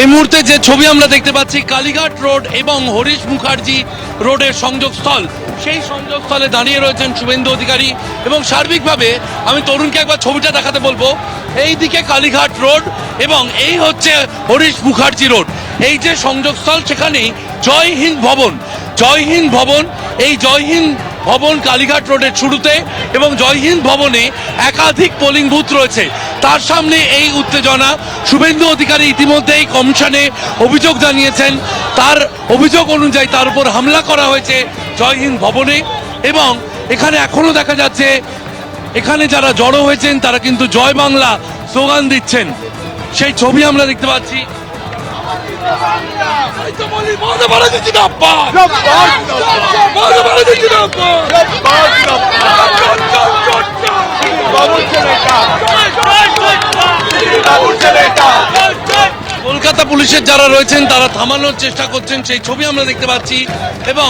এই মুহূর্তে যে ছবি আমরা দেখতে পাচ্ছি কালীঘাট রোড এবং হরিশ মুখার্জি রোডের সংযোগস্থল, সেই সংযোগস্থলে দাঁড়িয়ে রয়েছেন শুভেন্দু অধিকারী এবং সার্বিকভাবে আমি তরুণকে একবার ছবিটা দেখাতে বলবো। এই দিকে কালীঘাট রোড এবং এই হচ্ছে হরিশ মুখার্জি রোড, এই যে সংযোগস্থল সেখানেই জয় হিন্দ ভবন। জয় হিন্দ ভবন, এই জয় হিন্দ ভবন কালীঘাট রোডের শুরুতে এবং জয় হিন্দ ভবনে একাধিক পোলিং বুথ রয়েছে। তার সামনে এই উত্তেজনা। শুভেন্দু অধিকারী ইতিমধ্যেই কমিশনে অভিযোগ জানিয়েছেন, তার অভিযোগ অনুযায়ী তার উপর হামলা করা হয়েছে জয় হিন্দ ভবনে এবং এখানে এখনো দেখা যাচ্ছে এখানে যারা জড়ো হয়েছেন তারা কিন্তু জয় বাংলা স্লোগান দিচ্ছেন, সেই ছবি আমরা দেখতে পাচ্ছি। কলকাতা পুলিশের যারা রয়েছেন তারা থামানোর চেষ্টা করছেন, সেই ছবি আমরা দেখতে পাচ্ছি এবং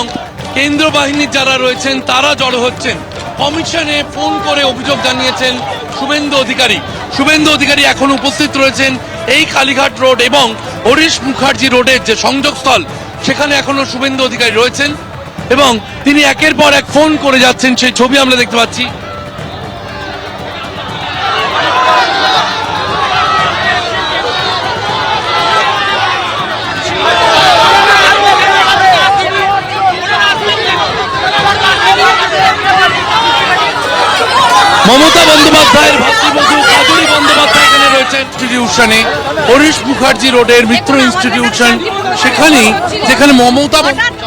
কেন্দ্র বাহিনীর যারা রয়েছেন তারা জড়ো হচ্ছেন। কমিশনে ফোন করে অভিযোগ জানিয়েছেন শুভেন্দু অধিকারী। শুভেন্দু অধিকারী এখন উপস্থিত রয়েছেন এই কালীঘাট রোড এবং হরিশ মুখার্জি রোডের যে সংযোগস্থল সেখানে এখনো শুভেন্দু অধিকারী রয়েছেন এবং তিনি একের পর এক ফোন করে যাচ্ছেন, সেই ছবি আমরা দেখতে পাচ্ছি। মমতা বন্দ্যোপাধ্যায়ের ভাতৃবধূ কাজরি বন্দ্যোপাধ্যায় এখানে রয়েছেন ইনস্টিটিউশনে, হরিশ মুখার্জি রোডের মিত্র ইনস্টিটিউশন, সেখানেই যেখানে মমতা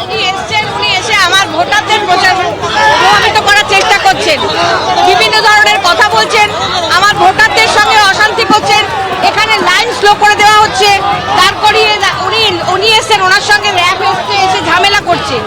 উনি এসে আমার ভোটারদের প্রভাবিত করার চেষ্টা করছেন, বিভিন্ন ধরনের কথা বলছেন, আমার ভোটারদের সঙ্গে অশান্তি করছেন, এখানে লাইন স্লো করে দেওয়া হচ্ছে, তারপরে উনি এসেছেন, ওনার সঙ্গে র্যাব এসে ঝামেলা করছে।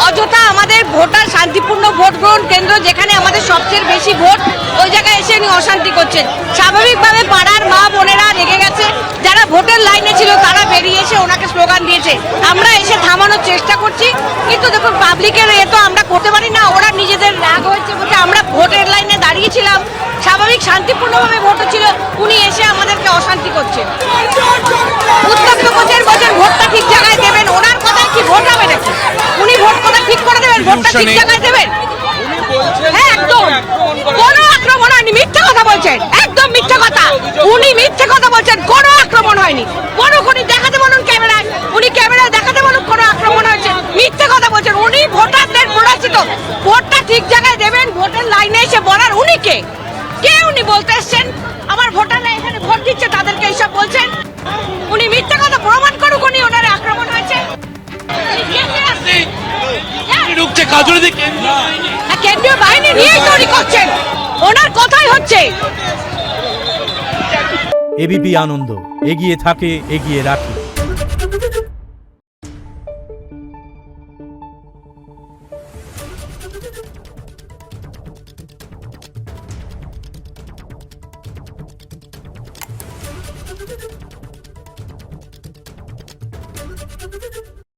অযথা আমাদের ভোটার শান্তিপূর্ণ ভোট গ্রহণ কেন্দ্র, যেখানে আমাদের সবচেয়ে বেশি ভোট, ওই জায়গায় এসে উনি অশান্তি করছেন। স্বাভাবিকভাবে পাড়ার মা বোনেরা রেগে গেছে, যারা ভোটের লাইনে ছিল তারা বেরিয়ে এসে ওনাকে স্লোগান দিয়েছে। আমরা এসে থামানোর চেষ্টা করছি, কিন্তু দেখুন পাবলিকের এ তো আমরা করতে পারি না, ওরা নিজেদের রাগ হয়েছে বলছে। আমরা ভোটের লাইনে দাঁড়িয়েছিলাম, স্বাভাবিক শান্তিপূর্ণভাবে ভোট ছিল, উনি এসে আমাদেরকে অশান্তি করছেন, উত্তপ্ত করছেন, বলছেন ভোটটা ঠিক জায়গায় দেবেন। ওনার কথায় কি ভোট হবে নাকি? উনি ভোট কথা ঠিক করে দেবেন, ভোটটা ঠিক জায়গায় দেবেন? হ্যাঁ, একদম কোনো আক্রমণ হয়নি, মিথ্যা কথা বলছেন, একদম মিথ্যা কথা। উনি মিথ্যা কথা বলছেন, কোনো আক্রমণ হয়নি। কোনোক্ষণই দেখাতে বলুন ক্যামেরায়, উনি ক্যামেরায় দেখাতে বলুন কোনো আক্রমণ হয়েছে, মিথ্যা কথা বলছেন। উনি ভোটারদের প্ররোচিত, ভোটটা ঠিক জায়গায় দেবেন, ভোটের লাইনে এসে বলার উনি কে? উনি বলতে এসছেন আমার ভোটাররা এখানে ভোট দিচ্ছে তাদেরকে এইসব বলছেন? উনি মিথ্যা কথা প্রমাণ করুক, উনি ওনার আক্রমণ হয়েছে। কেন্দ্রীয় বাহিনী নিয়েই তৈরি করছেন, ওনার কথাই হচ্ছে। এবিপি আনন্দ, এগিয়ে থাকে, এগিয়ে রাখে।